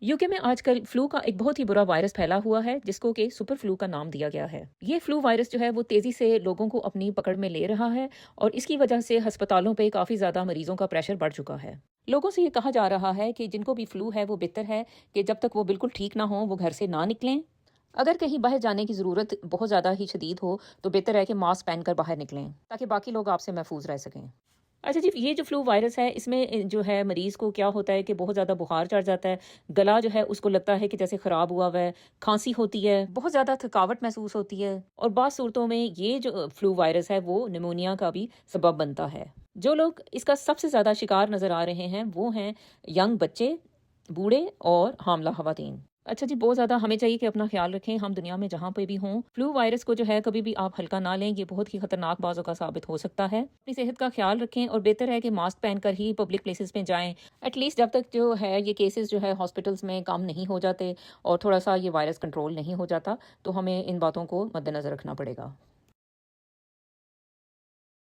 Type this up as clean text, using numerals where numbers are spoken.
UK में आजकल flu का एक बहुत ही बुरा वायरस फैला हुआ है जिसको कि सुपर फ्लू का नाम दिया गया है। ये फ्लू वायरस जो है वो तेजी से लोगों को अपनी पकड़ में ले रहा है और इसकी वजह से अस्पतालों पे काफी ज्यादा मरीजों का प्रेशर बढ़ चुका है। लोगों से ये कहा जा रहा है कि जिनको भी फ्लू है वो बेहतर है कि जब तक वो बिल्कुल ठीक ना हो वो घर से ना निकलें। अगर कहीं बाहर जाने की ज़रूरत बहुत ज़्यादा ही शदीद हो तो बेहतर है कि मास्क पहनकर बाहर निकलें ताकि बाकी लोग आपसे महफूज रह सकें। अच्छा जी, ये जो फ्लू वायरस है इसमें जो है मरीज़ को क्या होता है कि बहुत ज़्यादा बुखार चढ़ जाता है, गला जो है उसको लगता है कि जैसे ख़राब हुआ हुआ है, खांसी होती है, बहुत ज़्यादा थकावट महसूस होती है और बाज़ सूरतों में ये जो फ्लू वायरस है वो निमोनिया का भी सबब बनता है। जो लोग इसका सबसे ज़्यादा शिकार नज़र आ रहे हैं वो हैं यंग बच्चे, बूढ़े और हामला ख़वातीन। अच्छा जी, बहुत ज़्यादा हमें चाहिए कि अपना ख्याल रखें। हम दुनिया में जहाँ पे भी हों, फ्लू वायरस को जो है कभी भी आप हल्का ना लें, ये बहुत ही खतरनाक बाज़ों का साबित हो सकता है। अपनी सेहत का ख्याल रखें और बेहतर है कि मास्क पहनकर ही पब्लिक प्लेसेस में जाएं, एटलीस्ट जब तक जो है ये केसेस जो है हॉस्पिटल्स में कम नहीं हो जाते और थोड़ा सा ये वायरस कंट्रोल नहीं हो जाता, तो हमें इन बातों को मद्देनज़र रखना पड़ेगा।